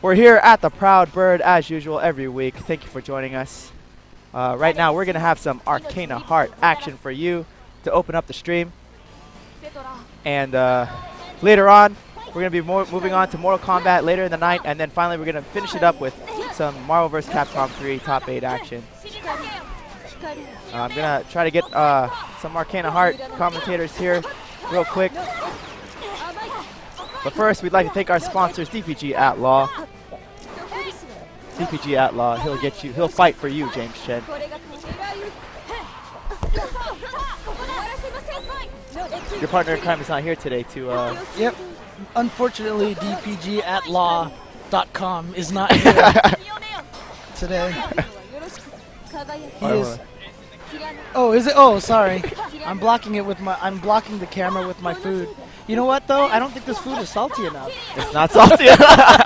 We're here at the Proud Bird as usual every week. Thank you for joining us. Right now we're going to have some Arcana Heart action for you to open up the stream. And later on, we're going to be moving on to Mortal Kombat later in the night. And then finally we're going to finish it up with some Marvel vs. Capcom 3 Top 8 action. I'm going to try to get some Arcana Heart commentators here real quick. But first, we'd like to thank our sponsors, DPG at Law. DPG at Law, he'll fight for you, James Chen. Your partner in crime is not here today to Yep. Unfortunately, dpgatlaw.com is not here today. He is. Oh, is it? Oh, sorry. I'm blocking the camera with my food. You know what though? I don't think this food is salty enough. It's not salty enough.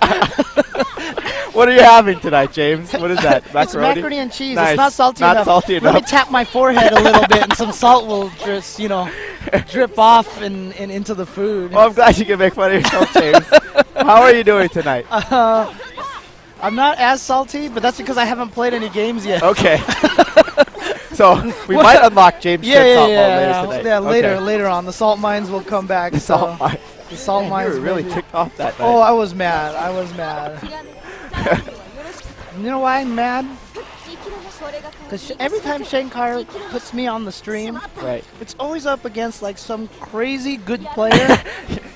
What are you having tonight, James? What is that? Macaroni? It's macaroni and cheese. Nice. It's not salty enough. Salty enough. Let me tap my forehead a little bit and some salt will just, drip off and into the food. Well, I'm glad you can make fun of yourself, James. How are you doing tonight? I'm not as salty, but that's because I haven't played any games yet. Okay. So we might unlock James Chen's salt mine later tonight. Yeah, later on. The salt mines will come back. The salt mines. The salt mines. You were really ticked off that night. Oh, I was mad. You know why I'm mad? Because every time Shankar puts me on the stream, right, it's always up against like some crazy good player.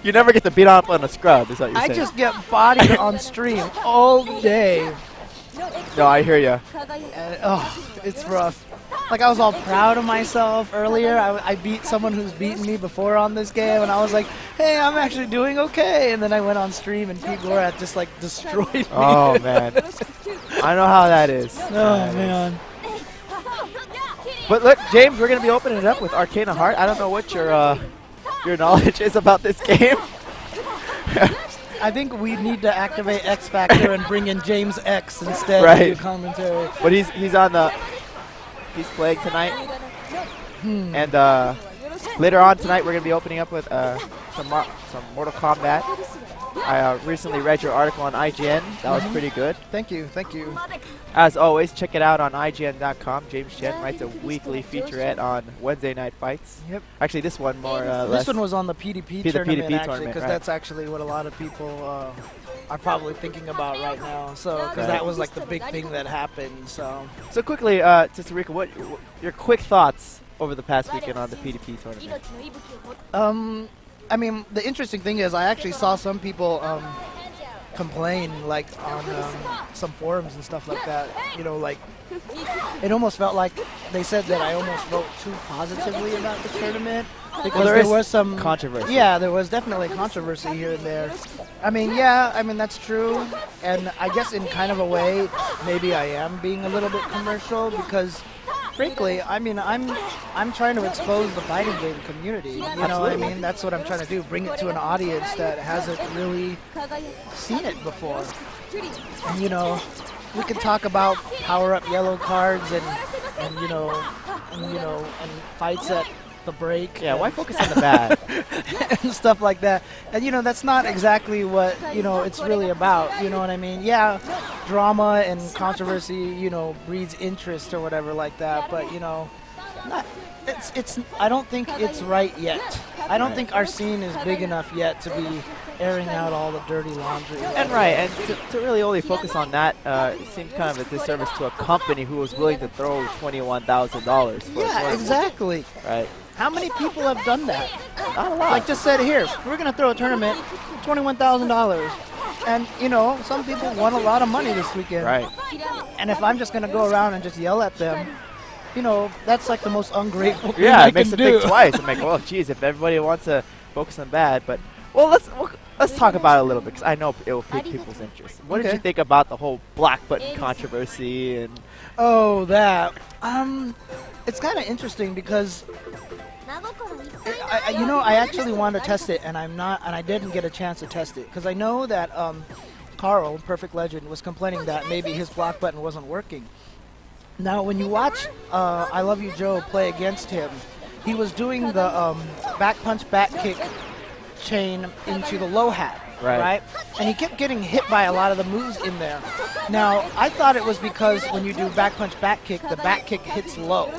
You never get to beat up on a scrub, is what you're saying. I just get bodied on stream all day. No, I hear you. It's rough. Like, I was all proud of myself earlier. I beat someone who's beaten me before on this game, and I was like, hey, I'm actually doing okay. And then I went on stream, and Pete Gorat just, like, destroyed me. Oh, man. I know how that is. Oh, man. But look, James, we're going to be opening it up with Arcana Heart. I don't know what your knowledge is about this game. I think we need to activate X Factor and bring in James X instead right. of commentary. But he's on the... He's playing tonight. And later on tonight, we're going to be opening up with some Mortal Kombat. I recently read your article on IGN. That was pretty good. Thank you. As always, check it out on IGN.com. James Chen writes a weekly featurette on Wednesday night fights. Yep. Actually, this one This one was on the PDP tournament, actually, because right. that's actually what a lot of people are probably thinking about right now. So, because that was like the big thing that happened. So quickly, just Rika, what your quick thoughts over the past weekend on the PDP tournament? I mean, the interesting thing is I actually saw some people complain, like, on some forums and stuff like that. Like, it almost felt like they said that I almost wrote too positively about the tournament. Because there was some controversy. Yeah, there was definitely controversy here and there. I mean, that's true. And I guess in kind of a way, maybe I am being a little bit commercial because, frankly, I mean, I'm trying to expose the fighting game community. You know what I mean? That's what I'm trying to do. Bring it to an audience that hasn't really seen it before. And, we can talk about power-up yellow cards and fights at the break. Yeah, why focus on the bad? And stuff like that. And, that's not exactly what, it's really about. You know what I mean? Yeah, drama and controversy, breeds interest or whatever like that. But, I don't think it's right yet. I don't think our scene is big enough yet to be airing out all the dirty laundry. And to really only focus on that, it seems kind of a disservice to a company who was willing to throw $21,000 for Yeah, exactly. Right. How many people have done that? Not a lot. Like just said here, we're going to throw a tournament, $21,000. And, some people won a lot of money this weekend. Right. And if I'm just going to go around and just yell at them, that's like the most ungrateful thing yeah, I it makes can them do. think twice. I'm like, well, geez, if everybody wants to focus on bad. But, well, let's talk about it a little bit because I know it will pique people's interest. What did you think about the whole black button controversy? And Oh, that. It's kind of interesting because I actually wanted to test it, and I didn't get a chance to test it because I know that Carl, Perfect Legend, was complaining that maybe his block button wasn't working. Now, when you watch I Love You Joe play against him, he was doing the back punch, back kick chain into the low hat. Right. And he kept getting hit by a lot of the moves in there. Now, I thought it was because when you do back punch, back kick, the back kick hits low.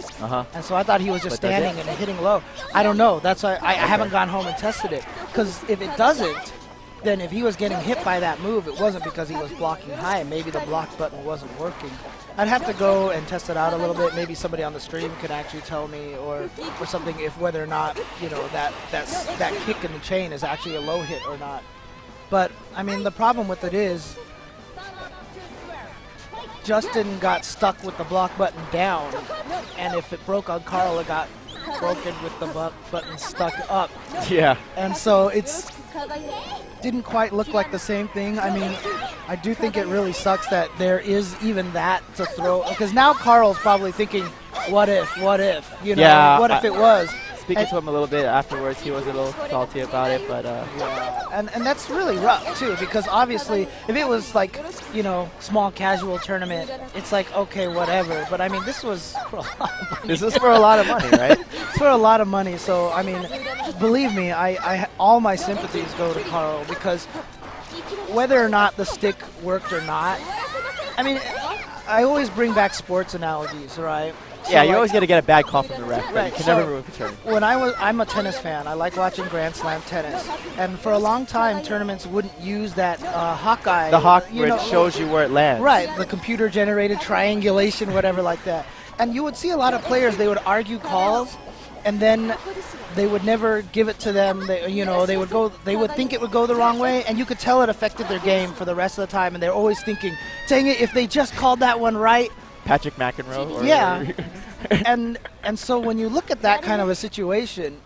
And so I thought he was just standing and hitting low. I don't know. That's why I haven't gone home and tested it. Because if it doesn't, then if he was getting hit by that move, it wasn't because he was blocking high. Maybe the block button wasn't working. I'd have to go and test it out a little bit. Maybe somebody on the stream could actually tell me or something if whether or not, you know, that kick in the chain is actually a low hit or not. But, I mean, the problem with it is Justin got stuck with the block button down, and if it broke on Carl, it got broken with the button stuck up. Yeah. And so it's didn't quite look like the same thing. I mean, I do think it really sucks that there is even that to throw, because now Carl's probably thinking, what if, you know, yeah, what if it was? Speaking to him a little bit afterwards, he was a little salty about it, but yeah, and that's really rough too, because obviously if it was like, you know, small casual tournament, it's like okay, whatever. But I mean, this was for a lot of money. This is for a lot of money, right? It's for a lot of money. So I mean, believe me, I all my sympathies go to Carl, because whether or not the stick worked or not, I mean, I always bring back sports analogies, right? So yeah, you're always going to get a bad call from the ref, but right, you can so never ruin the tournament. When I'm a tennis fan. I like watching Grand Slam tennis. And for a long time, tournaments wouldn't use that Hawkeye. The Hawk, you where know, it shows you where it lands. Right, the computer-generated triangulation, whatever like that. And you would see a lot of players, they would argue calls, and then they would never give it to them. They, you know, they would think it would go the wrong way, and you could tell it affected their game for the rest of the time. And they're always thinking, dang it, if they just called that one right. Patrick McEnroe. Or yeah. and so when you look at that kind of a situation,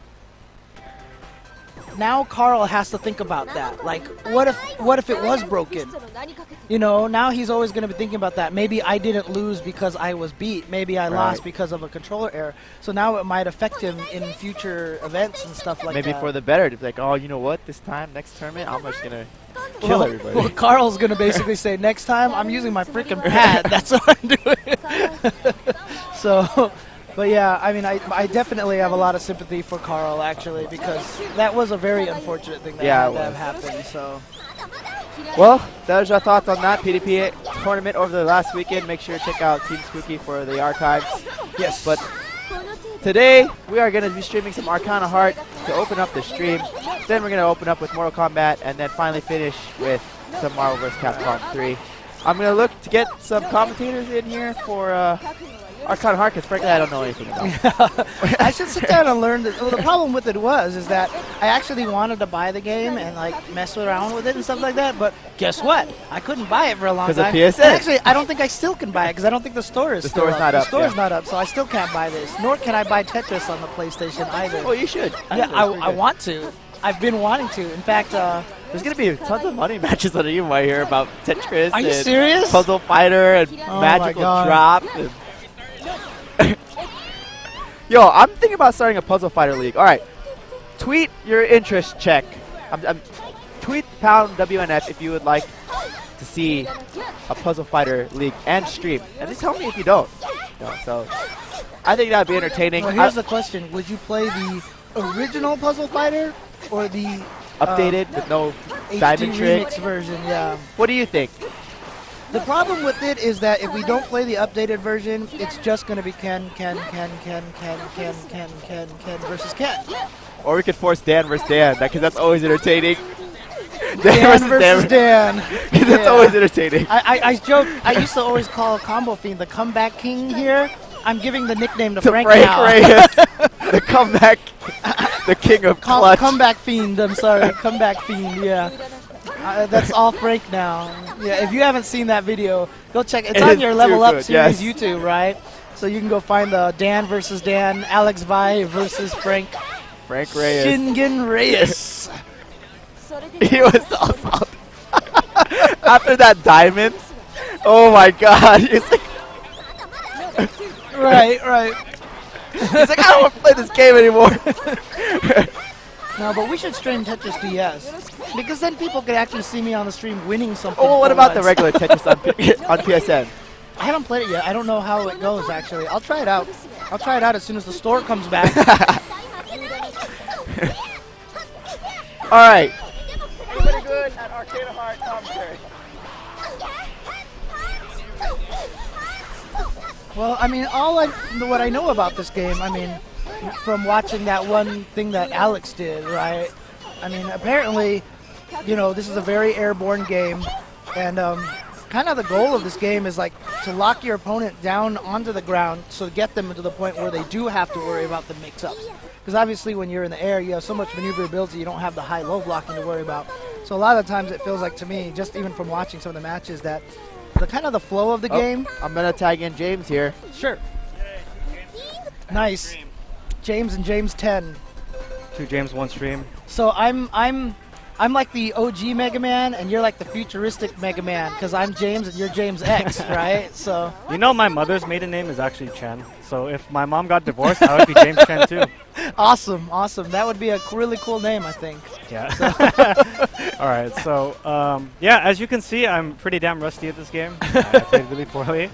now Carl has to think about that. Like, what if it was broken? You know, now he's always going to be thinking about that. Maybe I didn't lose because I was beat. Maybe I lost because of a controller error. So now it might affect him in future events and stuff like that. Maybe for the better. To be like, oh, you know what? This time, next tournament, I'm just going to kill everybody. Well, Carl's going to basically say, next time, I'm using my freaking pad. That's what I'm doing. So, but yeah, I mean, I definitely have a lot of sympathy for Carl, actually, because that was a very unfortunate thing that had to have happened. So. Well, those are our thoughts on that PDP tournament over the last weekend. Make sure to check out Team Spooky for the archives. Yes. But today, we are going to be streaming some Arcana Heart to open up the stream. Then we're going to open up with Mortal Kombat, and then finally finish with some Marvel vs. Capcom 3. I'm going to look to get some commentators in here for Arcana Heart, because frankly, I don't know anything about it. I should sit down and learn this. Well, the problem with it is that I actually wanted to buy the game and like mess around with it and stuff like that, but guess what? I couldn't buy it for a long time. Because of PSN. And actually, I don't think I still can buy it because I don't think the store is still up. Not up. The store's not up, so I still can't buy this. Nor can I buy Tetris on the PlayStation either. Oh, you should. Yeah, I want to. I've been wanting to. In fact, there's going to be tons of money matches on the giveaway here about Tetris. Are you serious? Puzzle Fighter and Magical Drop. And yo, I'm thinking about starting a Puzzle Fighter League. All right, tweet your interest check. Tweet #WNF if you would like to see a Puzzle Fighter League and stream. And just tell me if you don't. So I think that would be entertaining. Well, here's the question. Would you play the original Puzzle Fighter or the updated with no HD diamond trick remix version? Yeah. What do you think? The problem with it is that if we don't play the updated version, it's just going to be Ken versus Ken. Or we could force Dan versus Dan, because that's always entertaining. Dan versus Dan. That's always entertaining. I joke. I used to always call Combo Fiend the comeback king here. I'm giving the nickname to Frank now. Reyes, the comeback, the king of clutch. Comeback Fiend, I'm sorry. Comeback Fiend, yeah. That's all Frank now. Yeah, if you haven't seen that video, go check it. It's on your Level Up series YouTube, right? So you can go find the Dan versus Dan, Alex Vi versus Frank. Frank Reyes. Shingen Reyes. He was awesome. After that diamond, oh my god. He's like right. He's like, I don't want to play this game anymore. No, but we should stream Tetris DS, because then people could actually see me on the stream winning something. Oh, what about the regular Tetris on PSN? I haven't played it yet. I don't know how it goes, actually. I'll try it out. I'll try it out as soon as the store comes back. All right. Anybody good at Arcana Heart commentary? Well, I mean, what I know about this game, I mean, from watching that one thing that Alex did, right? I mean, apparently, you know, this is a very airborne game, and kind of the goal of this game is like to lock your opponent down onto the ground, so get them to the point where they do have to worry about the mix-ups. Because obviously, when you're in the air, you have so much maneuverability, you don't have the high-low blocking to worry about. So a lot of times, it feels like to me, just even from watching some of the matches, that the kind of the flow of the game. I'm gonna tag in James here. Sure. Nice. James and James 10. 2 James, 1 stream. So I'm like the OG Mega Man, and you're like the futuristic Mega Man, because I'm James and you're James X, right? So. You know, my mother's maiden name is actually Chen. So if my mom got divorced, I would be James Chen too. Awesome, awesome. That would be a really cool name, I think. Yeah. All right. So yeah, as you can see, I'm pretty damn rusty at this game. I played really poorly,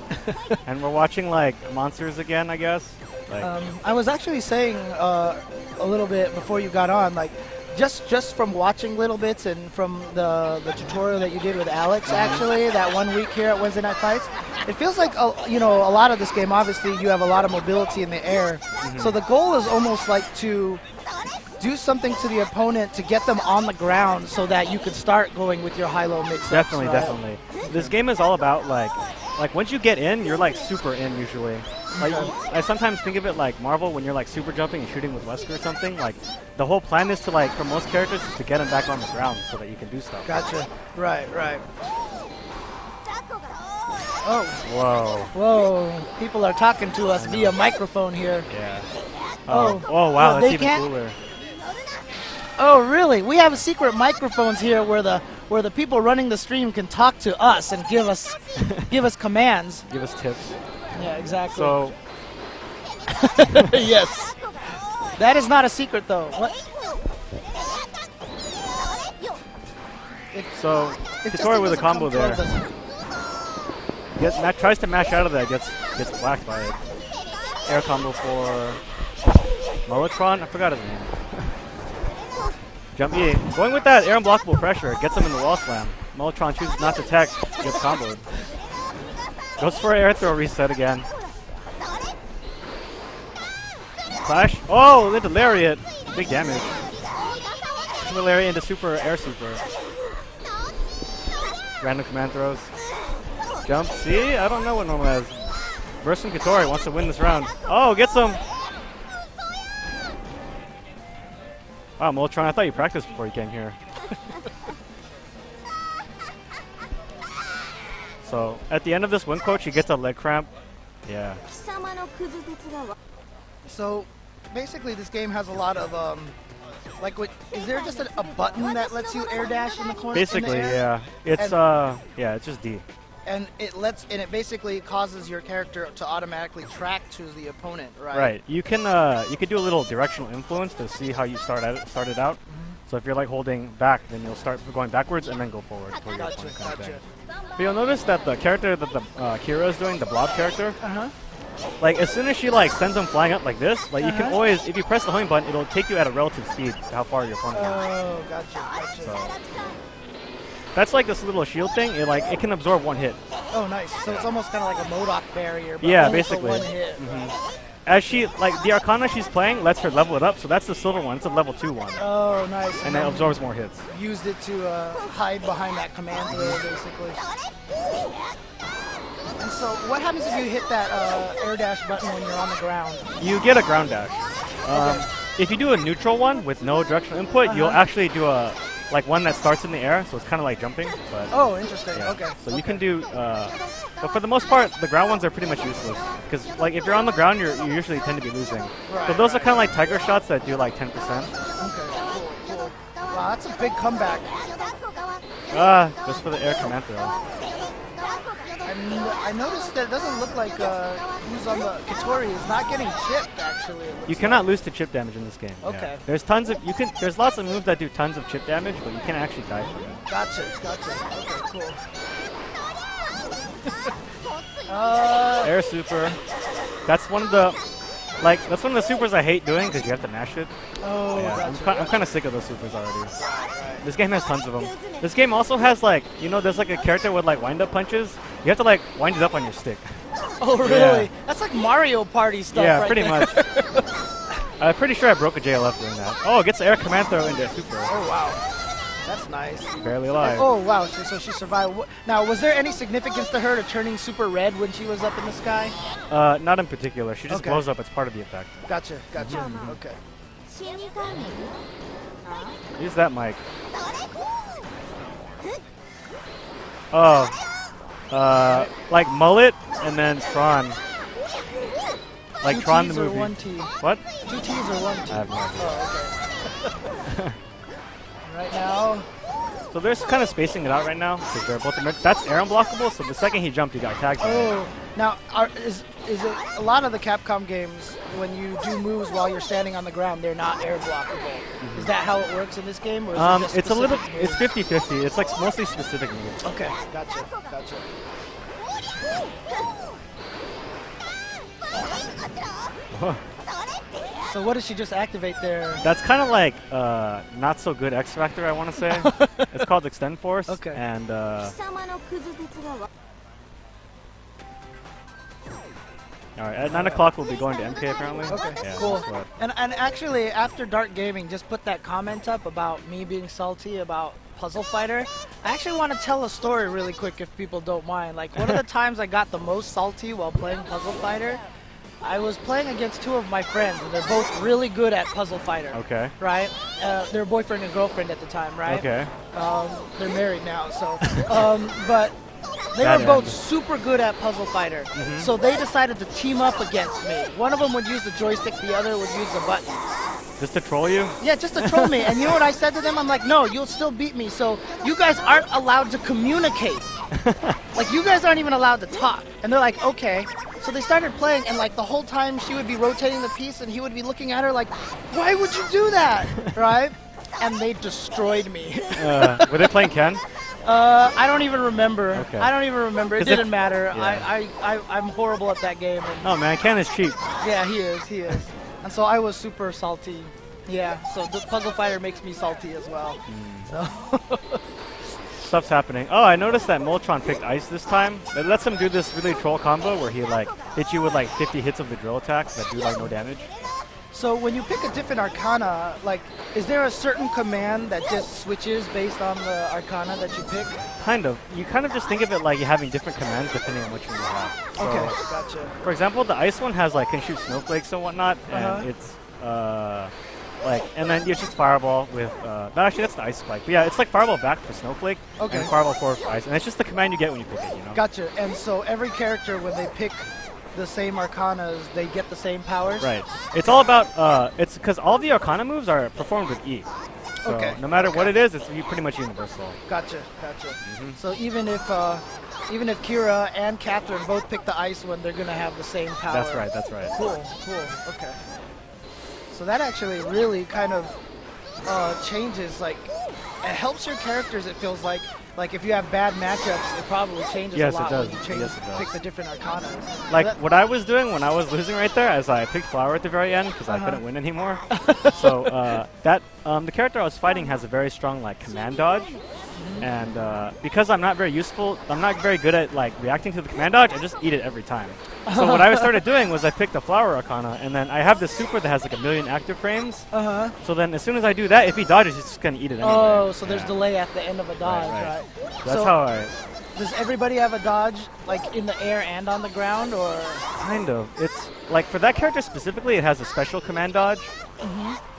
and we're watching like monsters again, I guess. Like, I was actually saying a little bit before you got on, like. Just from watching little bits and from the tutorial that you did with Alex, actually, that 1 week here at Wednesday Night Fights, it feels like, you know, a lot of this game, obviously, you have a lot of mobility in the air. So the goal is almost like to do something to the opponent to get them on the ground so that you could start going with your high-low mix-ups. Definitely, right? definitely. This game is all about, like once you get in, you're, like, super in, usually. Like, I sometimes think of it like Marvel when you're, like, super jumping and shooting with Wesker or something. Like, the whole plan is to, like, for most characters, is to get them back on the ground so that you can do stuff. Gotcha. Right, right. Oh. Whoa. Whoa. People are talking to us via microphone here. Yeah. Oh. Oh, wow, Well, that's they even can't- cooler. Oh, really? We have secret microphones here where the people running the stream can talk to us and give us commands. Give us tips. Yeah, exactly. So, yes. That is not a secret, though. What? so If Kitori with a Justin combo doesn't there. come toward us- Tries to mash out of that, gets whacked by it. Air combo for Molotron? I forgot his name. Jump E. Going with that air unblockable pressure, gets him in the wall slam. Molotron chooses not to tech, gets comboed. Goes for an air throw reset again. Clash. Oh, the lariat. Big damage. Super lariat into super air super. Random command throws. Jump. See? I don't know what normal has. Burst from Kitori wants to win this round. Oh, gets him. Wow, Molotron, I thought you practiced before you came here. So, at the end of this win quote, she gets a leg cramp. Yeah. So, basically, this game has a lot of like, is there just a button that lets you air dash in the corner? Basically, yeah. It's yeah, it's just D. And it basically causes your character to automatically track to the opponent, right? Right. You can do a little directional influence to see how you started out. So if you're like holding back, then you'll start going backwards and then go forward. Toward your opponent kind of thing. But you'll notice that the character that the Kira is doing, the blob character, like as soon as she like sends them flying up like this, like you can always, if you press the homing button, it'll take you at a relative speed to how far your opponent is. Oh, gotcha. So that's like this little shield thing. It can absorb one hit. Oh, nice. So it's almost kind of like a MODOK barrier, but Yeah, only basically. for one hit. Right? As she the Arcana she's playing lets her level it up, so that's the silver one. It's a level 2 one. Oh, nice. And it absorbs more hits. Used it to hide behind that command throw, basically. And so, what happens if you hit that air dash button when you're on the ground? You get a ground dash. If you do a neutral one with no directional input, you'll actually do a one that starts in the air, so it's kind of like jumping. But oh, interesting. yeah. Okay. So you can do, but for the most part, the ground ones are pretty much useless because like if you're on the ground, you usually tend to be losing. Right, So those are kind of like tiger shots that do like 10%. Okay. Cool. Wow, that's a big comeback. Just for the air command throw. And I noticed that it doesn't look like who's on the Kitori is not getting chipped. Actually, You cannot lose to chip damage in this game. Okay. Yeah. There's tons of There's lots of moves that do tons of chip damage, but you can't actually die from it. Gotcha. Okay, cool. Air super. That's one of the Like, that's one of the supers I hate doing because you have to mash it. Oh, Yeah, gotcha. I'm kind of sick of those supers already. This game has tons of them. This game also has, like, you know, there's like a character with like wind-up punches. You have to like wind it up on your stick. Oh, really? Yeah. That's like Mario Party stuff. Yeah, right pretty there. much. I'm pretty sure I broke a JLF doing that. Oh, it gets the air command throw into a super. Oh, wow. That's nice. Barely alive. Oh, wow. So she survived. Now, was there any significance to her to turning super red when she was up in the sky? Not in particular. She just Okay. blows up. It's part of the effect. Gotcha. Gotcha. Okay. Use that mic. Oh. Like Mullet and then Tron. Like Two Tron T's the or movie. one T? What? 2 T's or 1 T? I have no idea. Oh, okay. Right now. So they're kind of spacing it out right now because they're both. That's air unblockable. So the second he jumped, he got tagged. Oh, now is it a lot of the Capcom games when you do moves while you're standing on the ground, they're not air blockable? Is that how it works in this game, or is it just it's a little. specific It's moves? 50-50. It's like mostly specific moves. Okay, gotcha, gotcha. So what did she just activate there? That's kind of like not so good X Factor, I want to say. It's called Extend Force. Okay. And all right, at 9 o'clock we'll be going to MK apparently. Okay, Yeah, cool. that's what- And actually, after Dark Gaming just put that comment up about me being salty about Puzzle Fighter, I actually want to tell a story really quick if people don't mind. Like, one of the times I got the most salty while playing Puzzle Fighter, I was playing against 2 of my friends, and they're both really good at Puzzle Fighter. Okay. Right? They're boyfriend and girlfriend at the time, right? Okay. They're married now, so. But they Bad were both end. super good at Puzzle Fighter. So they decided to team up against me. One of them would use the joystick, the other would use the buttons. Just to troll you? Yeah, just to troll me. And you know what I said to them? I'm like, no, you'll still beat me. So you guys aren't allowed to communicate. Like, you guys aren't even allowed to talk. And they're like, okay. So they started playing, and like the whole time she would be rotating the piece, and he would be looking at her like, why would you do that? Right? And they destroyed me. Were they playing Ken? I don't even remember. Okay. I don't even remember. It 'Cause if- didn't matter. yeah. I'm horrible at that game. And Oh man, Ken is cheap. yeah, he is. And so I was super salty. Yeah, so the Puzzle Fighter makes me salty as well. So Stuff's happening. Oh, I noticed that Moltron picked Ice this time. It lets him do this really troll combo where he like hits you with like 50 hits of the drill attack that do like no damage. So when you pick a different Arcana, like, is there a certain command that just switches based on the Arcana that you pick? Kind of. You kind of just think of it like you're having different commands depending on which one you have. So, Okay, gotcha. for example, the Ice one has like can shoot snowflakes and whatnot, and it's like, and then it's just Fireball with, no, actually that's the Ice Spike. But yeah, it's like Fireball back for Snowflake, Okay. and Fireball forward for Ice. And it's just the command you get when you pick it, you know? Gotcha. And so every character, when they pick the same Arcanas, they get the same powers? Right. It's all about, it's because all the Arcana moves are performed with E. So Okay. no matter what it is, it's pretty much universal. Gotcha. So even if Kira and Catherine both pick the Ice one, they're gonna have the same power. That's right. Cool. Okay. So that actually really kind of changes, like, it helps your characters, it feels like. Like, if you have bad matchups, it probably changes Yes, a it lot does. when you change, Yes, it does. pick the different Arcanas. Like, That- what I was doing when I was losing right there is I picked Flower at the very end because I couldn't win anymore. So the character I was fighting has a very strong like command dodge, and because I'm not very good at like reacting to the command dodge, I just eat it every time. So what I started doing was I picked the Flower Arcana, and then I have this super that has like 1,000,000 active frames. So then as soon as I do that, if he dodges, he's just gonna eat it anyway. Oh, so there's Yeah. delay at the end of a dodge, Right. right? So that's So how I does everybody have a dodge, like, in the air and on the ground, or? kind of. It's like for that character specifically, it has a special command dodge.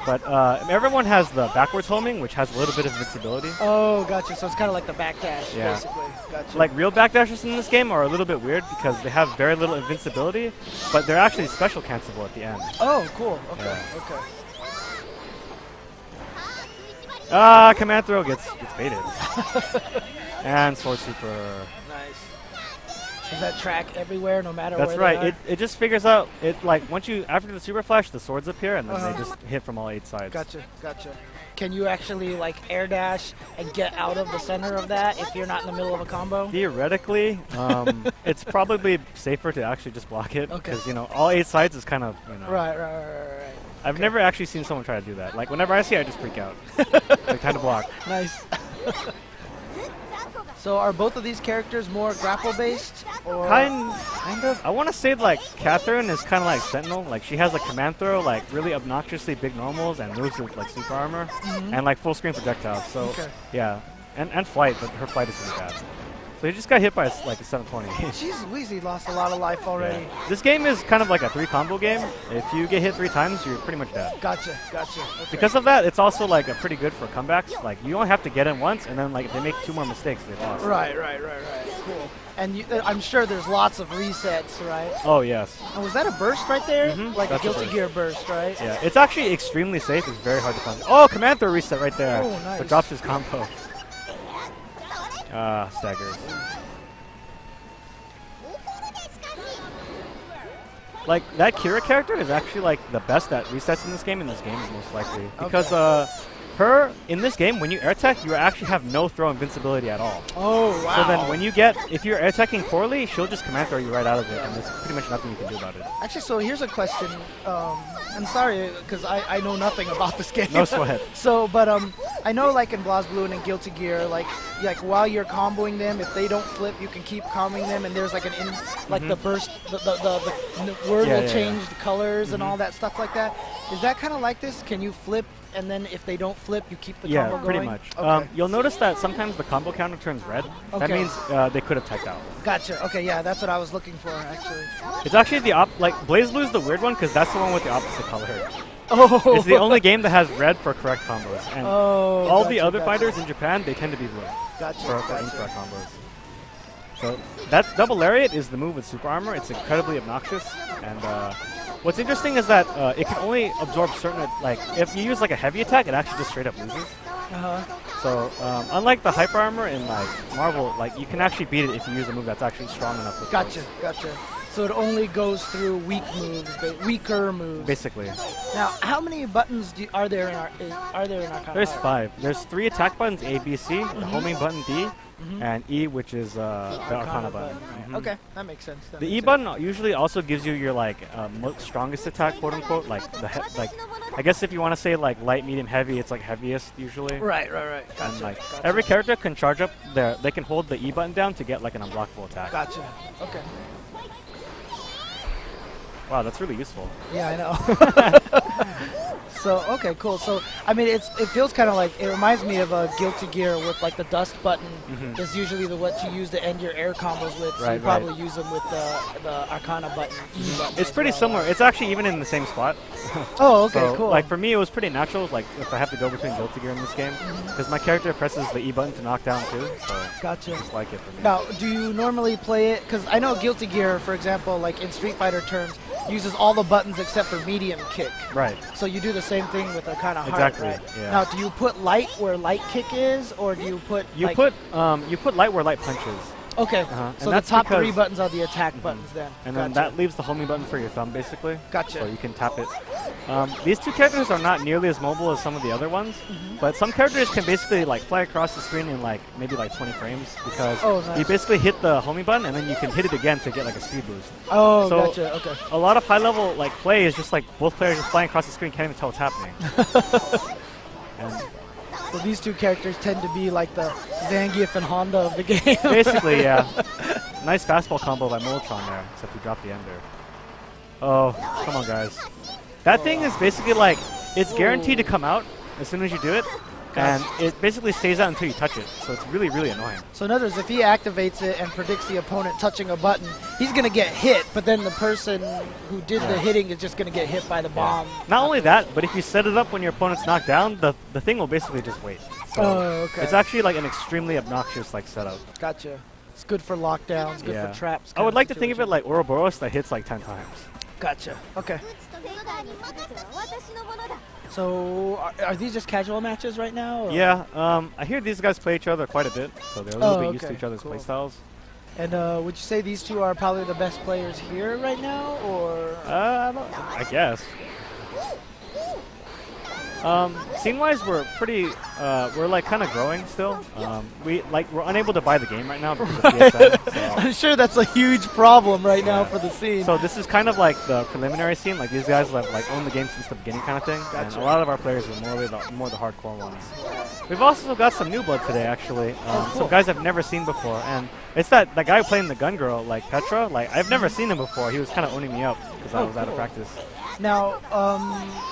But everyone has the backwards homing, which has a little bit of invincibility. Oh, gotcha. So it's kind of like the backdash, Yeah. basically. Gotcha. Like real backdashers in this game are a little bit weird because they have very little invincibility, but they're actually special cancelable at the end. Oh, cool. Okay. Yeah. Okay. Ah, command throw gets baited. And sword super. Nice. Does that track everywhere, no matter That's where right. they are? It just figures out it like once you after the super flash, the swords appear and then they just hit from all 8 sides. Gotcha. can you actually like air dash and get out of the center of that if you're not in the middle of a combo? Theoretically, it's probably safer to actually just block it Okay. because, you know, all 8 sides is kind of, you know. Right. I've never actually seen someone try to do that. Like, whenever I see it, I just freak out. Like, kind of block. Nice. So are both of these characters more grapple-based? Or Kind of. I want to say, like, Catherine is kind of like Sentinel. Like, she has, like, command throw, like, really obnoxiously big normals and moves with, like, super armor. And, like, full-screen projectiles. So, yeah. And flight, but her flight is really bad. So he just got hit by, like, a 720. Jeez Louise, he lost a lot of life already. Yeah. This game is kind of like a 3-combo game. If you get hit 3 times, you're pretty much dead. Gotcha. Okay. Because of that, it's also like a pretty good for comebacks. Like, you only have to get in once, and then like if they make 2 more mistakes, they lost. Right. Cool. And I'm sure there's lots of resets, right? Oh yes. Oh, was that a burst right there? Like That's a a Guilty burst. Gear burst, right? Yeah, it's actually extremely safe. It's very hard to find. Oh, command throw reset right there. Oh, nice. But drops his combo. Staggers. Like, that Kira character is actually, like, the best at resets in this game, most likely. Because, her, in this game, when you air attack, you actually have no throw invincibility at all. Oh, wow. So then when you if you're air attacking poorly, she'll just command throw you right out of it, and there's pretty much nothing you can do about it. Actually, so here's a question. I'm sorry, because I know nothing about this game. No sweat. So, but I know like in BlazBlue and in Guilty Gear, like while you're comboing them, if they don't flip, you can keep comboing them, and there's like the burst, the word will change the colors and all that stuff like that. Is that kind of like this? Can you flip, and then if they don't flip, you keep the combo going? Pretty much. Okay. You'll notice that sometimes the combo counter turns red. That means they could have typed out. Gotcha. Okay, yeah, that's what I was looking for, actually. It's actually like BlazBlue is the weird one because that's the one with the opposite color. Oh. It's the only game that has red for correct combos, and all the other gotcha. fighters in Japan, they tend to be blue for Gotcha. incorrect combos. So that double lariat is the move with super armor. It's incredibly obnoxious, and what's interesting is that it can only absorb certain, like, if you use like a heavy attack, it actually just straight up loses. So unlike the hyper armor in like Marvel, like you can actually beat it if you use a move that's actually strong enough. With Gotcha. So it only goes through weaker moves. Basically. Now, how many buttons are there in Arcana There's Heart? 5. There's 3 attack buttons: A, B, C, the homing button D, and E, which is the Arcana button. Okay, that makes sense. The E button usually also gives you your like strongest attack, quote unquote. Like I guess if you want to say like light, medium, heavy, it's like heaviest usually. Right. Gotcha. And like every character can charge up they can hold the E button down to get like an unblockable attack. Gotcha. Okay. Wow, that's really useful. Yeah, I know. So, okay, cool. So, I mean, it feels kind of like, it reminds me of a Guilty Gear with like the dust button is usually what you use to end your air combos with. So you probably use them with the Arcana button, E button. It's pretty similar. It's actually even in the same spot. Oh, okay, so, cool. Like for me, it was pretty natural. Like if I have to go between Guilty Gear in this game, because my character presses the E button to knock down too. So gotcha. Just like it for me. Now, do you normally play it? Because I know Guilty Gear, for example, like in Street Fighter terms, uses all the buttons except for medium kick. Right. So you do the same thing with Arcana Heart, Exactly. right? Yeah. Now, do you put light where light kick is, or do you put you put light where light punches. Okay. So the top 3 buttons are the attack buttons then. And then that leaves the homing button for your thumb, basically. Gotcha. So you can tap it. These 2 characters are not nearly as mobile as some of the other ones, but some characters can basically like fly across the screen in like maybe like 20 frames because you basically hit the homing button and then you can hit it again to get like a speed boost. Oh, so gotcha. Okay. A lot of high level like play is just like both players just flying across the screen, can't even tell what's happening. So these 2 characters tend to be like the Zangief and Honda of the game. Basically, yeah. Nice fastball combo by Molotron there, except he dropped the ender. Oh, come on, guys. That thing is basically like, it's guaranteed to come out as soon as you do it, and it basically stays out until you touch it, so it's really, really annoying. So in other words, if he activates it and predicts the opponent touching a button, he's going to get hit, but then the person who did the hitting is just going to get hit by the bomb. Not only that, but if you set it up when your opponent's knocked down, the thing will basically just wait. So it's actually like an extremely obnoxious like setup. Gotcha. It's good for lockdowns, good for traps. I would like to think of it like Ouroboros that hits like 10 times. Gotcha. Okay. So are these just casual matches right now? Or? Yeah. I hear these guys play each other quite a bit, so they're a little bit used to each other's playstyles. And would you say these 2 are probably the best players here right now, or? I guess. Scene-wise, we're pretty, we're like kind of growing still. We're unable to buy the game right now because of PSN. So. I'm sure that's a huge problem right now for the scene. So this is kind of like the preliminary scene. Like these guys have like owned the game since the beginning kind of thing. Gotcha. And a lot of our players are more the hardcore ones. We've also got some new blood today, actually. Cool. Some guys I've never seen before. And it's that guy playing the gun girl, like Petra. Like I've never seen him before. He was kind of owning me up because I was out of practice. Now,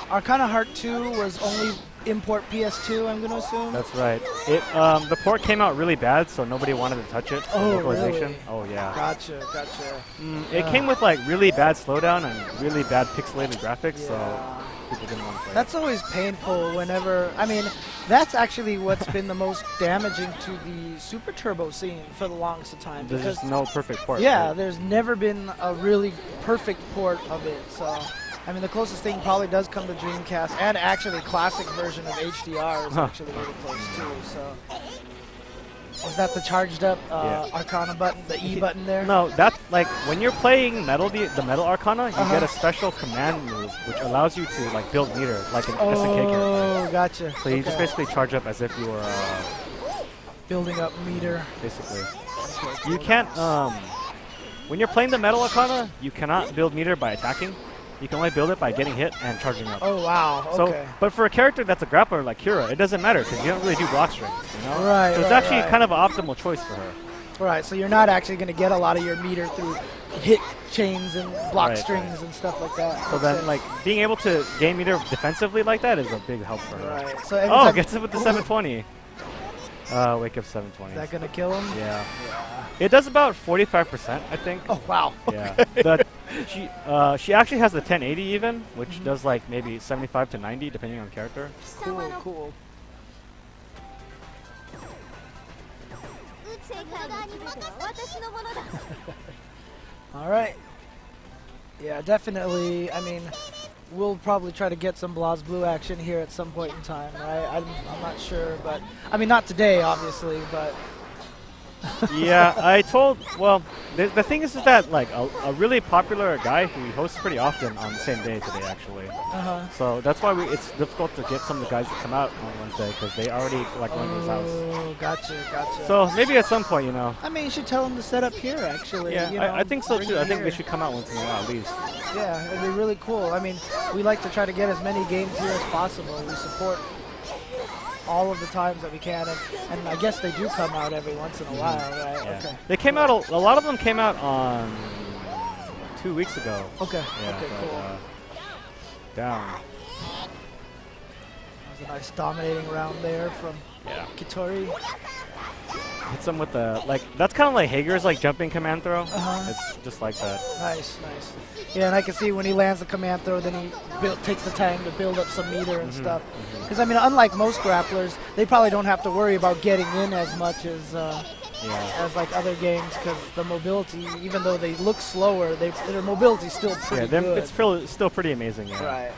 Arcana Heart 2 was only import PS2, I'm going to assume? That's right. The port came out really bad, so nobody wanted to touch it. Oh, localization. Really? Oh, yeah. Gotcha. It came with like really bad slowdown and really bad pixelated graphics, so people didn't want to play. That's always painful whenever, I mean, that's actually what's been the most damaging to the Super Turbo scene for the longest of time. There's just no perfect port. Yeah, right? there's never been a really perfect port of it, so... I mean, the closest thing probably does come to Dreamcast, and actually classic version of HDR is actually really close too. So, is that the charged up Arcana button, the E button there? No, that's like when you're playing the Metal Arcana, you get a special command move which allows you to like build meter like an SNK character. Oh, gotcha. So you just basically charge up as if you were building up meter. Basically, you can't. When you're playing the Metal Arcana, you cannot build meter by attacking. You can only build it by getting hit and charging up. Oh, wow. Okay. So, but for a character that's a grappler like Kira, it doesn't matter because you don't really do block strings, you know? Right, so it's actually kind of an optimal choice for her. Right, so you're not actually going to get a lot of your meter through hit chains and block strings and stuff like that. So then, like, being able to gain meter defensively like that is a big help for her. Right. So gets it with the 720. Wake up 720. Is that going to kill him? Yeah. It does about 45%, I think. Oh, wow. Yeah. She actually has the 1080 even, which does like maybe 75 to 90 depending on character. Cool. All right. Yeah, definitely. I mean, we'll probably try to get some BlazBlue action here at some point in time, right? I'm not sure, but I mean, not today, obviously, but. Yeah, well, the thing is that like a really popular guy who hosts pretty often on the same day today actually. So that's why it's difficult to get some of the guys to come out on Wednesday because they already like went to his house. Oh, gotcha. So maybe at some point, you know. I mean, you should tell them to set up here actually. Yeah, you know, I think so too. I think they should come out once in a while at least. Yeah, it'd be really cool. I mean, we like to try to get as many games here as possible. We support all of the times that we can, and I guess they do come out every once in a while, right? Yeah. Okay. They came out, a lot of them came out on 2 weeks ago. Okay, yeah, okay, but, cool. Down. That was a nice dominating round there from Kitori. Hits him with the, like, that's kind of like Hager's like jumping command throw. It's just like that. Nice. Yeah, and I can see when he lands the command throw, then he takes the time to build up some meter and stuff. Because, I mean, unlike most grapplers, they probably don't have to worry about getting in as much as like other games, because the mobility, even though they look slower, their mobility is still pretty good. It's still pretty amazing, yeah. Right.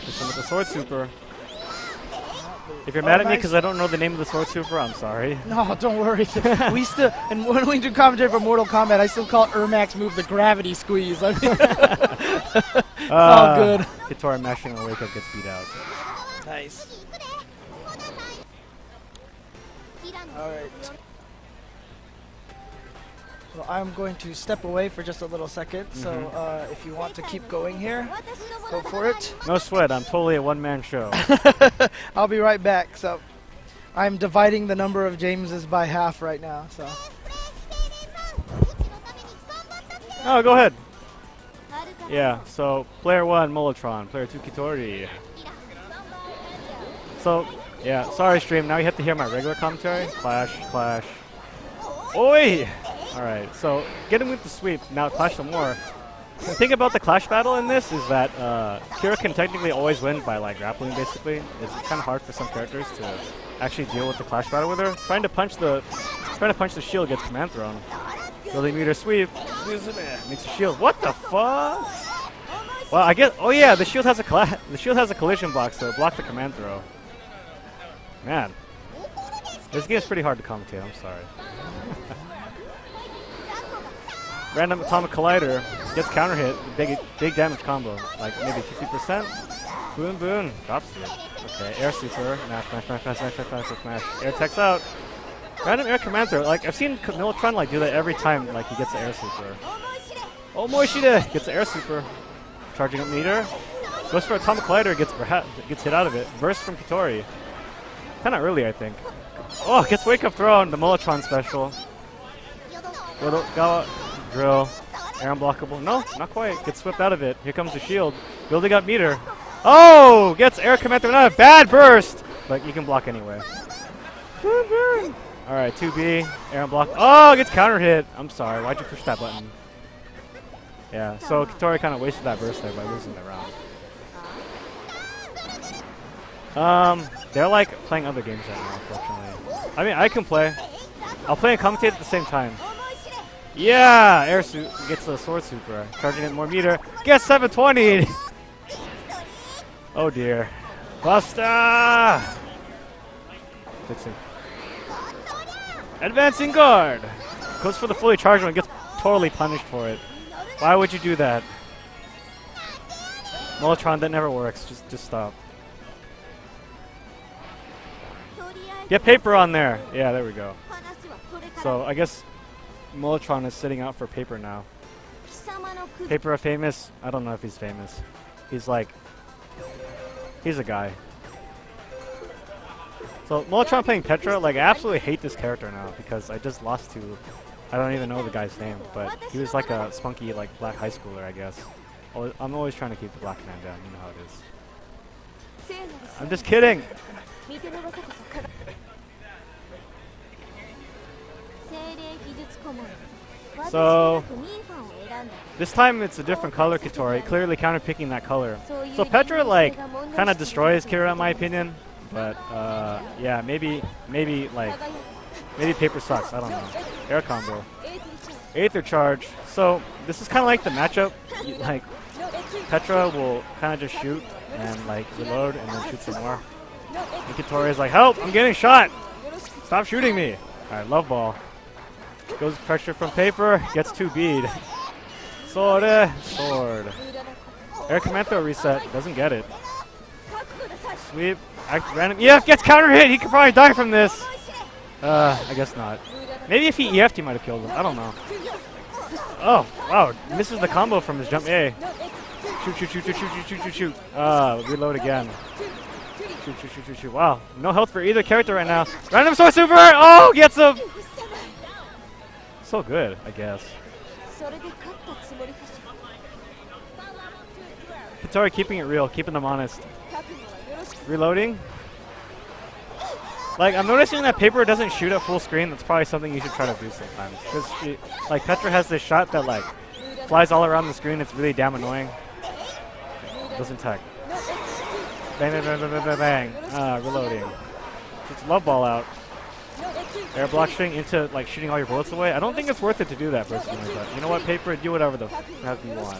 Hits him with the sword super. If you're mad at me because I don't know the name of the sword super, I'm sorry. No, don't worry. We still, and when we do commentary for Mortal Kombat, I still call Ermac's move the gravity squeeze. I mean, it's all good. Kitora mashing a wake up gets beat out. Nice. All right. Well, I'm going to step away for just a little second, so if you want to keep going here, go for it. No sweat, I'm totally a one-man show. I'll be right back. So I'm dividing the number of Jameses by half right now. So. Oh, go ahead. Yeah, so player 1, Molotron, player 2, Kitori. So, yeah, sorry stream, now you have to hear my regular commentary. Clash. Oi! Alright, so getting with the sweep, now clash some more. The thing about the clash battle in this is that Kira can technically always win by like grappling basically. It's kind of hard for some characters to actually deal with the clash battle with her. Trying to punch the shield gets command thrown. Building meter sweep, makes a shield. What the fuck? Well, I guess. Oh yeah, the shield has a collision block, so block the command throw. Man, this game's pretty hard to commentate. I'm sorry. Random Atomic Collider. Gets counter hit. Big damage combo. Like maybe 50%. Boon boon. Drops it. Okay, air super. Smash. Air techs out. Random air command throw. Like I've seen Militron like do that every time like he gets the air super. Oh Moishida gets the air super. Charging up meter. Goes for Atomic Collider, gets hit out of it. Burst from Kitori. Kinda early, I think. Oh, gets wake up throw on the Molotron special. Gawa drill. Air unblockable. No, not quite. Gets swept out of it. Here comes the shield. Building up meter. Oh! Gets air command throw. Not a bad burst! But you can block anyway. Alright, 2B. Air unblock. Oh! Gets counter hit. I'm sorry. Why'd you push that button? Yeah, so Kitori kind of wasted that burst there by losing the round. They're like playing other games right now, unfortunately. I mean, I can play. I'll play and commentate at the same time. Yeah! Air suit gets the sword super. Charging in more meter. Gets 720! Oh dear. Busta! Fixing. Advancing guard! Goes for the fully charged one, gets totally punished for it. Why would you do that? Molotron, that never works. Just stop. Get paper on there! Yeah, there we go. So, I guess Molotron is sitting out for paper now. Paper famous? I don't know if he's famous. He's like... He's a guy. So, Molotron playing Petra, like, I absolutely hate this character now because I just lost to... I don't even know the guy's name, but he was like a spunky, like, black high schooler, I guess. I'm always trying to keep the black man down, you know how it is. I'm just kidding! So, this time it's a different color Kitori, clearly counter-picking that color. So Petra, like, kind of destroys Kira in my opinion, but, yeah, maybe paper sucks, I don't know. Air combo. Aether charge. So, this is kind of like the matchup, like, Petra will kind of just shoot and, like, reload and then shoot some more. And Kitori is like, help, I'm getting shot! Stop shooting me! Alright, love ball. Goes pressure from paper, gets 2 bead. Sword. Air command throw reset, doesn't get it. Sweep, random EF gets counter hit, he could probably die from this. I guess not. Maybe if he EF'd he might have killed him, I don't know. Oh, wow, misses the combo from his jump A. Shoot. Reload again. Shoot. Wow, no health for either character right now. Random sword super! Oh, gets him! So good, I guess. Kitori keeping it real, keeping them honest. Reloading. Like, I'm noticing that paper doesn't shoot at full screen. That's probably something you should try to do sometimes. Because, like, Petra has this shot that, like, flies all around the screen. It's really damn annoying. Doesn't tech. Bang. Reloading. Just love ball out. Air block string into, like, shooting all your bullets away. I don't think it's worth it to do that, personally. But you know what, paper? Do whatever the heck you want.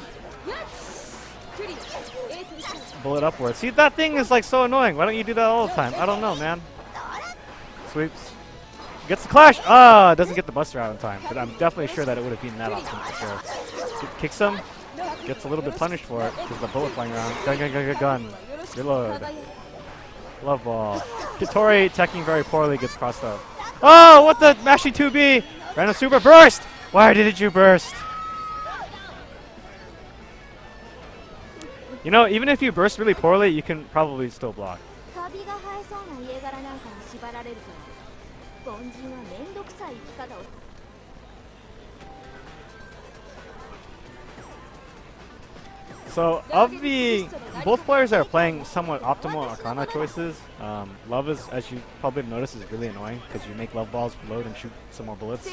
Bullet upwards. See, that thing is, like, so annoying. Why don't you do that all the time? I don't know, man. Sweeps. Gets the clash! Ah, doesn't get the buster out in time. But I'm definitely sure that it would have been that option for sure. Kicks him. Gets a little bit punished for it because the bullet flying around. Gun. Reload. Love ball. Kitori teching very poorly, gets crossed up. Oh, what the? Mashing 2B! Random super burst! Why did you burst? You know, even if you burst really poorly, you can probably still block. So, of the both players that are playing somewhat optimal Arcana choices, Love is, as you probably noticed, is really annoying because you make Love balls reload and shoot some more bullets.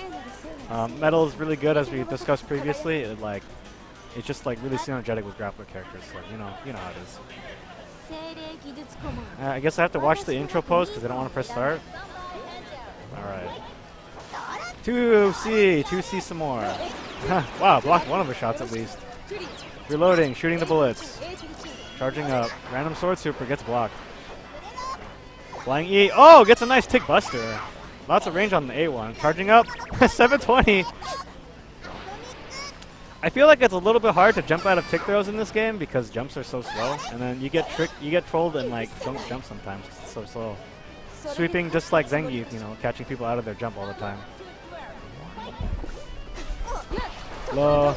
Metal is really good, as we discussed previously. It's just like really synergetic with grappler characters. So you know how it is. I guess I have to watch the intro pose because I don't want to press start. All right. 2C some more. Wow, blocked one of the shots at least. Reloading, shooting the bullets. Charging up. Random sword super gets blocked. Flying E. Oh, gets a nice tick buster. Lots of range on the A1. Charging up. 720. I feel like it's a little bit hard to jump out of tick throws in this game because jumps are so slow, and then you get trolled and like don't jump sometimes. It's so slow. Sweeping just like Zengi, you know, catching people out of their jump all the time. Hello.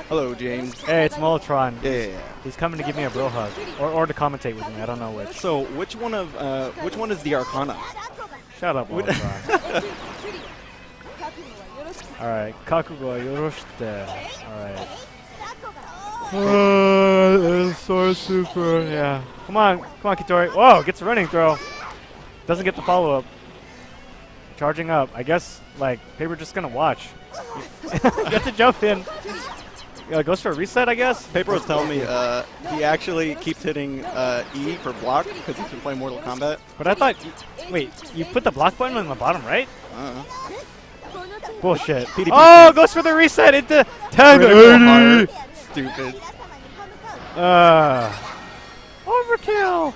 Hello, James. Hey, it's Molotron. Yeah. He's coming to give me a bro hug, or to commentate with me. I don't know which. So, which one is the Arcana? Shut up, Molotron. All right, kakugo yoroshite. All right. It's so super. Yeah. Come on, Kitori. Whoa, gets a running throw. Doesn't get the follow up. Charging up. I guess like Paper just gonna watch. Get to jump in. Goes for a reset, I guess. Paper was telling me he actually keeps hitting E for block because he's been playing Mortal Kombat. But I thought, wait, you put the block button on the bottom right? Bullshit. PDP oh, goes for the reset into 1080. Stupid. Overkill.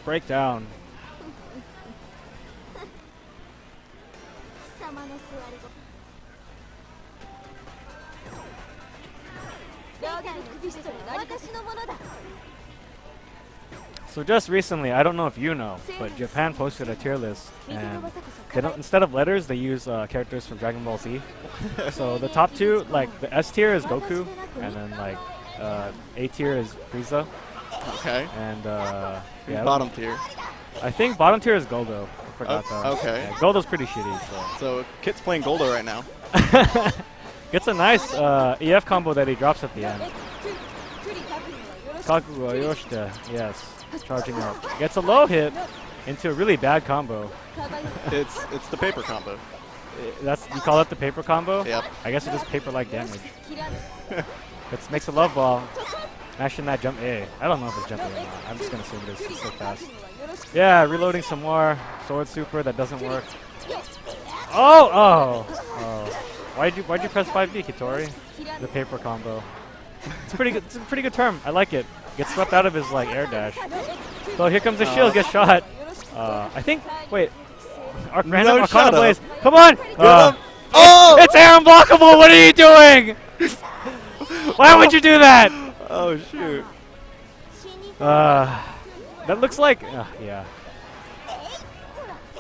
Breakdown. So just recently, I don't know if you know, but Japan posted a tier list, and they don't, instead of letters, they use characters from Dragon Ball Z. So the top two, like the S tier is Goku, and then like A tier is Frieza. Okay. And yeah, Bottom tier. I think bottom tier is Goldo. I forgot that. Okay. Yeah, Goldo's pretty shitty. So Kit's playing Goldo right now. Gets a nice EF combo that he drops at the end. Kakugo Yoshida, yes, charging up. Gets a low hit into a really bad combo. It's the paper combo. You call that the paper combo? Yep. I guess it is paper-like damage. It makes a love ball. Mashing that jump A. I don't know if it's jumping or not. I'm just gonna assume it is. It's so fast. Yeah, reloading some more. Sword super that doesn't work. Oh. Why'd you press 5B, Kitori? The paper combo. It's pretty good. It's a pretty good term. I like it. Gets swept out of his like air dash. So here comes the shield. Gets shot. I think. Wait. Random Arcana Blaze. Come on. Oh! It's air unblockable. What are you doing? Why would you do that? Oh shoot. That looks like. Yeah.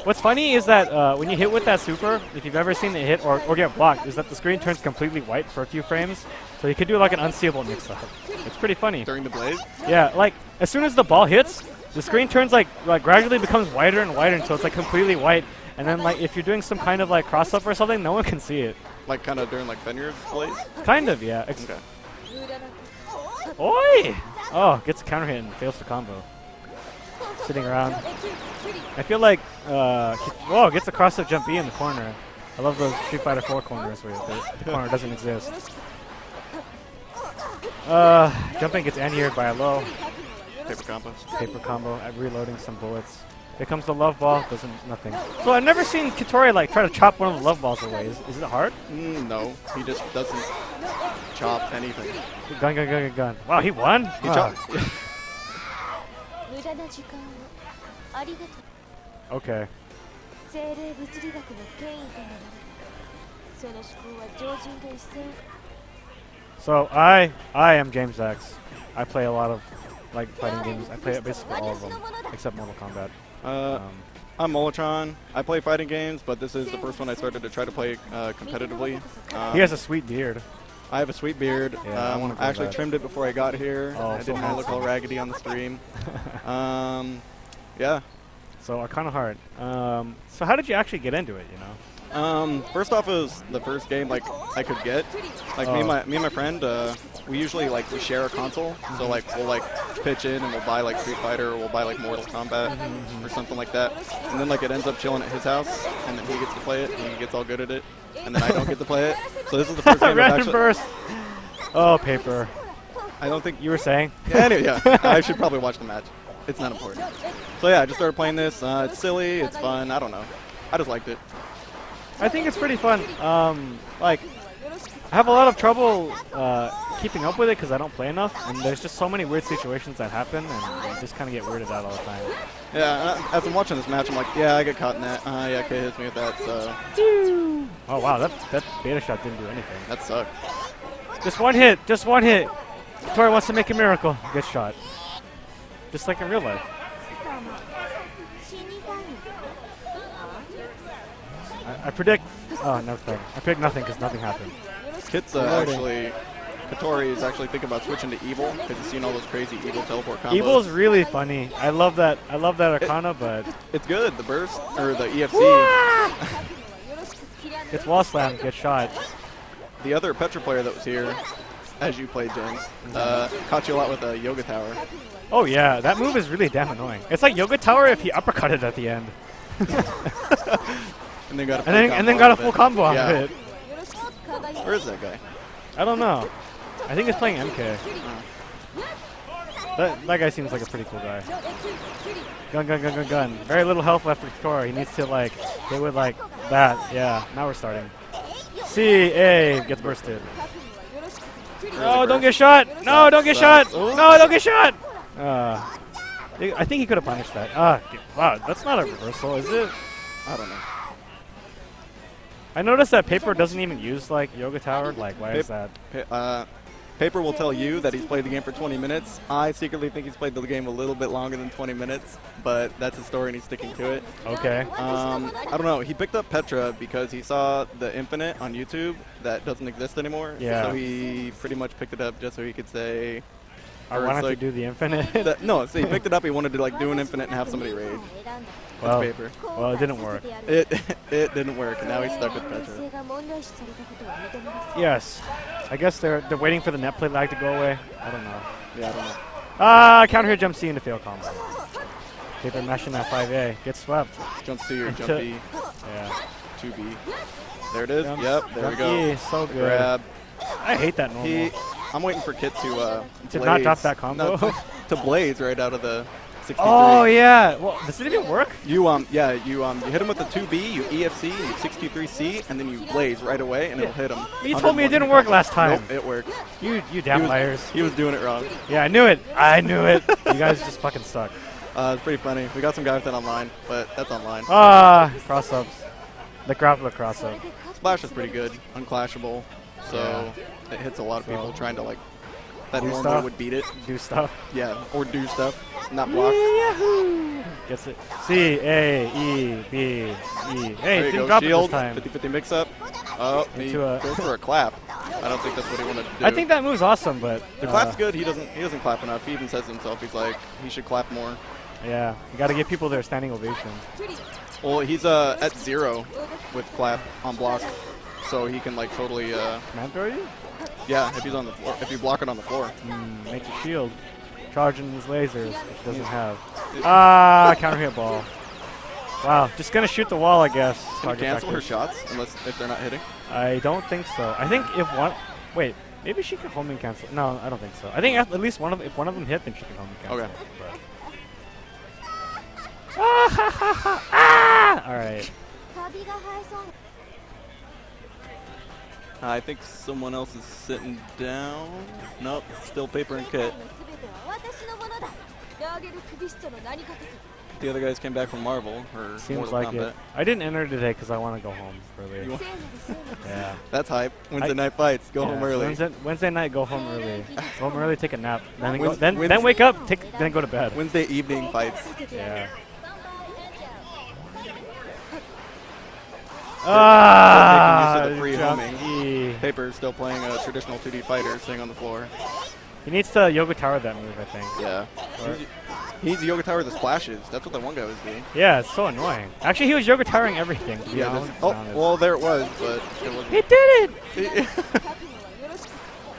What's funny is that when you hit with that super, if you've ever seen it hit or get blocked, is that the screen turns completely white for a few frames. So you could do like an unseeable mix-up. It's pretty funny. During the blaze? Yeah, like as soon as the ball hits, the screen turns like gradually becomes whiter and whiter until it's like completely white. And then like if you're doing some kind of like cross-up or something, no one can see it. Like kind of during like Fenrir's blaze? Kind of, yeah. Okay. Oi! Oh, gets a counter hit and fails to combo. Sitting around. I feel like, whoa, gets a cross-up jump B in the corner. I love those Street Fighter 4 corners where the corner doesn't exist. Jumping gets anti-aired by a low. Paper combo. Paper combo, reloading some bullets. Here comes the love ball, nothing. So I've never seen Kitori like try to chop one of the love balls away. Is it hard? No, he just doesn't chop anything. Gun. Wow, he won? He chopped. Okay. So I am James X. I play a lot of like fighting games. I play basically all of them except Mortal Kombat. I'm Molotron. I play fighting games, but this is the first one I started to try to play competitively. He has a sweet beard. I have a sweet beard. Yeah, I actually trimmed it before I got here. Oh, I didn't want to look all raggedy on the stream. Yeah. So Arcana Heart. So how did you actually get into it, you know? First off, it was the first game like I could get. Like me and my friend, we usually like we share a console. So like we'll like pitch in and we'll buy like Street Fighter or we'll buy like Mortal Kombat or something like that. And then like it ends up chilling at his house, and then he gets to play it and he gets all good at it, and then I don't get to play it. So this is the first game I've Random actually. burst. Oh, paper. I don't think You were saying? Yeah, anyway, yeah. I should probably watch the match. It's not important. So yeah, I just started playing this. It's silly. It's fun. I don't know. I just liked it. I think it's pretty fun. Like, I have a lot of trouble keeping up with it because I don't play enough, and there's just so many weird situations that happen, and you just kind of get weirded out all the time. Yeah, as I'm watching this match, I'm like, yeah, I get caught in that. Yeah, Kay hits me with that, so. Oh wow, that beta shot didn't do anything. That sucked. Just one hit, just one hit. Tori wants to make a miracle. Good shot. Just like in real life. I predict. Oh, nothing. I predict nothing because nothing happened. Kit's actually. Katori is actually thinking about switching to Evil because he's seen all those crazy Evil teleport combos. Evil's really funny. I love that. I love that Arcana, but it's good. The burst or the EFC. It's wall slam. Good shot. The other Petra player that was here, as you played, James, caught you a lot with a Yoga Tower. Oh yeah, that move is really damn annoying. It's like Yoga Tower if he uppercutted at the end. And then got a full combo out of it. Where is that guy? I don't know. I think he's playing MK. That guy seems like a pretty cool guy. Gun. Very little health left for Tori. He needs to like hit with like that. Yeah, now we're starting. C-A gets bursted. No, don't get shot! No, don't get shot! No, don't get shot! I think he could have punished that. Wow, that's not a reversal, is it? I don't know. I noticed that Paper doesn't even use like Yoga Tower. Like, why is that? Paper will tell you that he's played the game for 20 minutes. I secretly think he's played the game a little bit longer than 20 minutes, but that's his story and he's sticking to it. Okay. I don't know. He picked up Petra because he saw the Infinite on YouTube that doesn't exist anymore. Yeah. So he pretty much picked it up just so he could say... I wanted to do the Infinite. No, so he picked it up. He wanted to like do an Infinite and have somebody raid. Well, Paper. Well, it didn't work. It didn't work, and now he's stuck with Petra. Yes. I guess they're waiting for the net play lag to go away. I don't know. Yeah, I don't know. Counter hit jump C into fail combo. Paper mashing that 5A. Gets swept. Jump C or jump B. Yeah. 2B. There it is. Jump, Yep, there we go. E, so good. Grab. I hate that normal. I'm waiting for Kit to not drop that combo. No, to blaze right out of the 63. Oh yeah. Well, does it even work? You you hit him with the 2B, you EFC, you 63C, and then you blaze right away, and it'll hit him. You told me it didn't work last time. Nope, it worked. You damn liars. He was doing it wrong. Yeah, I knew it. You guys just fucking suck. It's pretty funny. We got some guy with that online, but that's online. Cross ups. The grappler cross up. Splash is pretty good, unclashable, so it hits a lot of people trying to like. That normally would beat it. Do stuff. Yeah, or do stuff, not block. Yahoo! Gets it. C, A, E, B, E. Hey, didn't drop it this time. 50-50 mix-up. Oh, he goes for a clap. I don't think that's what he wanted to do. I think that move's awesome, but... The clap's good. He doesn't clap enough. He even says to himself, he's like, he should clap more. Yeah, you gotta give people their standing ovation. Well, he's at 0 with clap on block, so he can like totally... Man throw you? Yeah, if he's on the floor, if you block it on the floor. Makes a shield. Charging his lasers, which doesn't have. Counter hit ball. Wow, just gonna shoot the wall, I guess. Can you cancel her shots if they're not hitting? I don't think so. I think if one, wait, maybe she can home and cancel. No, I don't think so. I think at least if one of them hit, then she can home and cancel. Okay. All right. I think someone else is sitting down. Nope, still Paper and Kit. The other guys came back from Marvel or Seems Mortal like Kombat. it. I didn't enter today because I want to go home early. Yeah. That's hype. Wednesday night fights. Go home early. Wednesday night, go home early. Go home early, take a nap. Then wake up, then go to bed. Wednesday evening fights. Yeah. Making use of the free homing. Paper's still playing a traditional 2D fighter, sitting on the floor. He needs to Yoga Tower that move, I think. Yeah. He needs to Yoga Tower the splashes. That's what that one guy was doing. Yeah, it's so annoying. Actually, he was Yoga Towering everything. To be honest. Well, there it was, but it wasn't. He did it!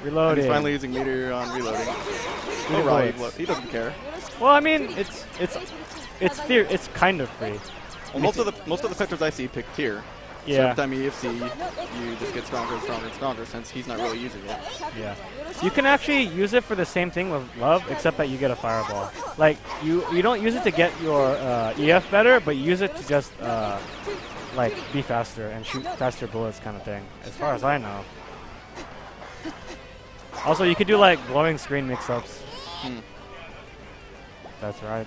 Reloading. He's finally using meter on reloading. He doesn't care. Well, I mean, it's kind of free. Well, most of the Petras I see pick tier. Yeah. So every time you EFC, you just get stronger and stronger and stronger since he's not really using it. Yeah. You can actually use it for the same thing with Love, except that you get a fireball. Like, you don't use it to get your EF better, but you use it to just, like, be faster and shoot faster bullets kind of thing, as far as I know. Also, you could do, like, glowing screen mix-ups. That's right.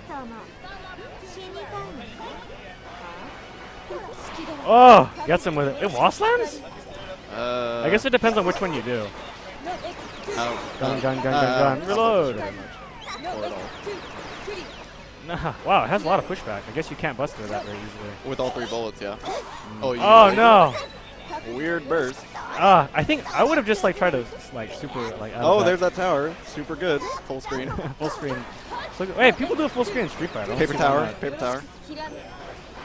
Oh, gets him with it. It wall slams? I I guess it depends on which one you do. Gun. Reload. Nah, wow, it has a lot of pushback. I guess you can't bust through that very easily. With all 3 bullets, yeah. Oh, Oh no! Weird burst. I think I would have just like tried to like super like. out of Oh, that. there's that tower. Super good. Full screen. Full screen. So, wait, people do a full screen in Street Fighter. I don't Paper see why tower. not. Paper tower.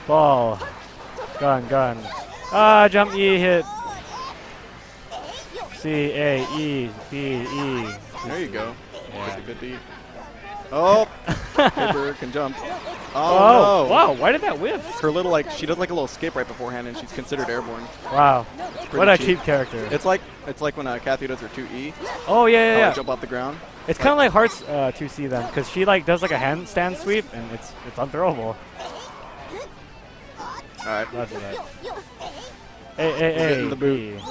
Ball. Gun. Ah, jump E hit. C A E B E. There you go. Yeah. Good D. Oh, Paper can jump. Oh, no. wow, why did that whiff? Her little she does like a little skip right beforehand, and she's considered airborne. Wow, Pretty what a cheap character. It's like when Kathy does her 2E. Oh yeah. Jump off the ground. It's kind of like Heart's 2C then, because she like does like a handstand sweep, and it's unthrowable. All right. Roger that. Hey, the boot. B.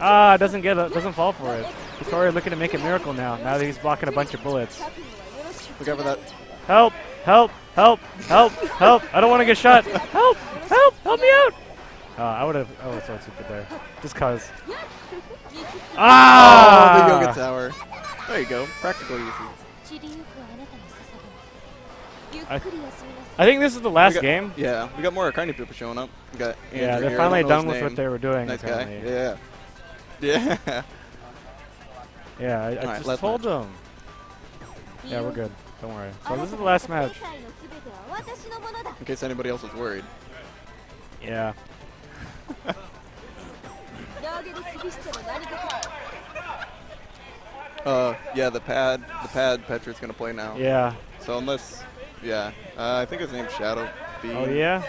Ah, doesn't fall for it. Victoria looking to make a miracle now. Now that he's blocking a bunch of bullets. Look out for that. Help! I don't want to get shot. Help me out! I would have. Oh, it's so stupid there. Just cause. Ah! Oh, the yoga tower. There you go. Practical usage. I think this is the last game. Yeah, we got more Arcana people showing up. We got Andrew Yeah, they're here. finally I don't know done his with what name. they were doing. Nice apparently. guy. Yeah. Yeah, I Alright, just last told them. Yeah, we're good. Don't worry. So this is the last match. In case anybody else was worried. Yeah. Yeah, the pad Petra's gonna play now. Yeah. So unless, yeah, I think his name's Shadow B. Oh yeah.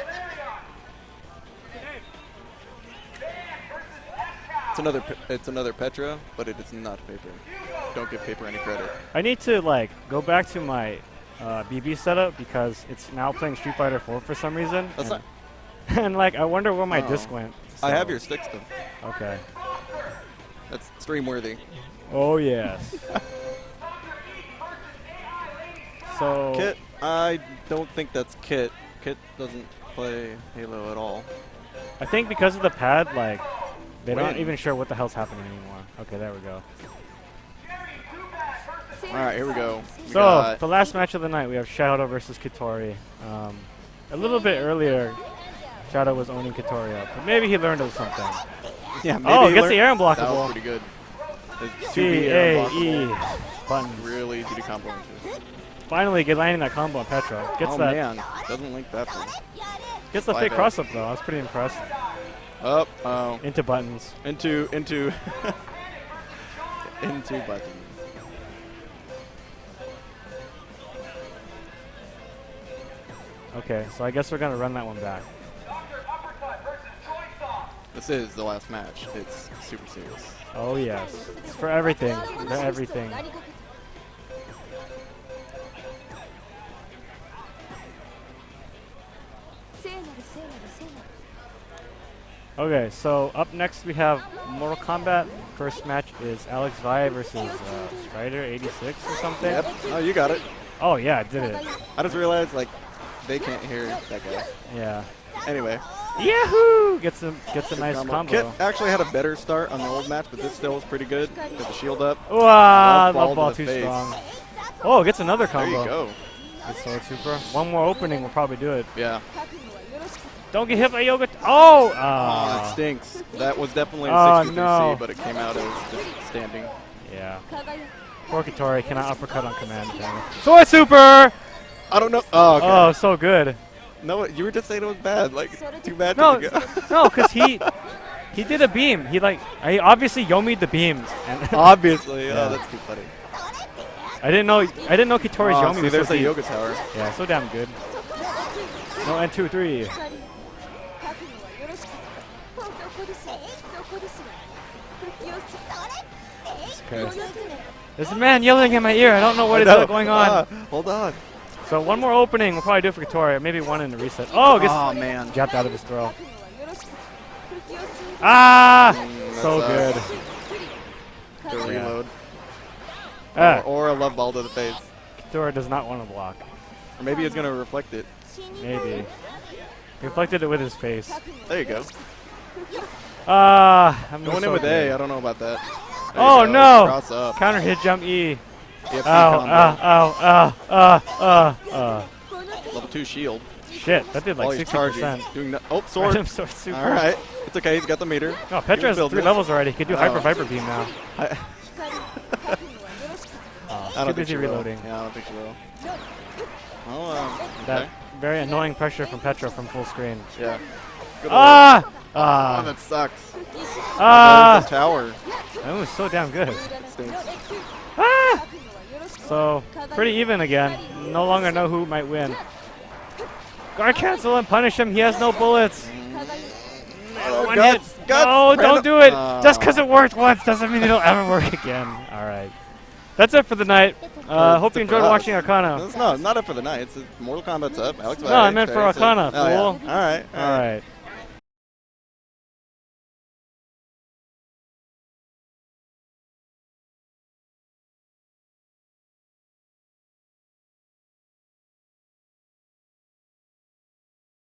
It's another Petra, but it is not Paper. Don't give Paper any credit. I need to like go back to my BB setup because it's now playing Street Fighter 4 for some reason. That's and, not. and like I wonder where my Oh. disc went. I have so- your sticks though. Okay. That's stream worthy. Oh yes. So. Kit, I don't think that's Kit. Kit doesn't play Halo at all. I think because of the pad, like they're not Win. even sure what the hell's happening anymore. Okay, there we go. All right, here we go. We So got- the last match of the night, we have Shadow versus Kitori. A little bit earlier, Shadow was owning Kitori up, but maybe he learned of something. yeah, maybe Oh, he gets learned- the air That was unblockable. pretty good. It's C 2B air A unblockable. E button. Really easy to combo into. Finally, get landing that combo on Petra. Gets Oh that. man, doesn't link that one. Gets the fake 5-0. cross up though. I was pretty impressed. Up, oh, Into buttons. into into buttons. Okay, so I guess we're gonna run that one back. This is the last match. It's super serious. Oh yes, it's for everything. For everything. Okay, so up next we have Mortal Kombat. First match is Alex Vi versus Strider 86 or something. Yep. Oh, you got it. Oh yeah, I did it. I just realized like they can't hear that guy. Yeah. Anyway, Yahoo! Gets a nice combo. Kit actually had a better start on the old match, but this still was pretty good. Got the shield up. Wow, Love ball love ball to the too face. strong. Oh, gets another There combo. you go. Good sword super. One more opening will probably do it. Yeah. Don't get hit by Yoga. Oh! Oh, that stinks. That was definitely in Oh, 63C, no. but it came out as just standing. Yeah. Poor Kitori cannot uppercut on command. Sword super! I don't know. Oh, okay. Oh, so good. No, you were just saying it was bad. Like, too bad. No, to go. no, because he did a beam. He obviously yomied the beams. And Obviously. Yeah. Oh, that's too funny. I didn't know Kitori's yomi See, was there's so a deep. yoga tower. Yeah, so damn good. No, and 2, 3. Okay. There's a man yelling in my ear. I don't know what is going on. Hold on. So one more opening. We'll probably do it for Kitori. Maybe one in the reset. Oh, gets Oh, man. jabbed out of his throw. Ah! That So sucks. good. Go Yeah. reload. Ah, Or a love ball to the face. Kitori does not want to block. Or maybe it's going to reflect it. Maybe. Reflected it with his face. There you go. I'm Going in with A. I don't know about that. There Oh you go. no! Cross up. Counter hit jump E. EFC Ow, combo. Level 2 shield. Shit, that did While like he's charging. 60%. Doing no oh, sword. Random sword super. Alright. It's okay. He's got the meter. Oh, Petra has 3 building it. levels already. He could do Oh. Hyper Viper Beam now. I Too don't think busy she will. reloading. Yeah, I don't think she will. Oh, That okay. very annoying pressure from Petra from full screen. Yeah. Good Ah! Oh, Ah! that sucks. There's Ah! the tower. That was so damn good. Stinks. Ah! So, pretty even again. No longer know who might win. Guard cancel and punish him. He has no bullets. Oh, One guts, hit. guts. No, Random- don't do it. Just because it worked once doesn't mean it'll ever work again. All right. That's it for the night. Hope you enjoyed watching Arcana. No, not up for the night. It's Mortal Kombat's up. Alex No, I meant for Arcana, Oh, yeah. fool. All right. All right.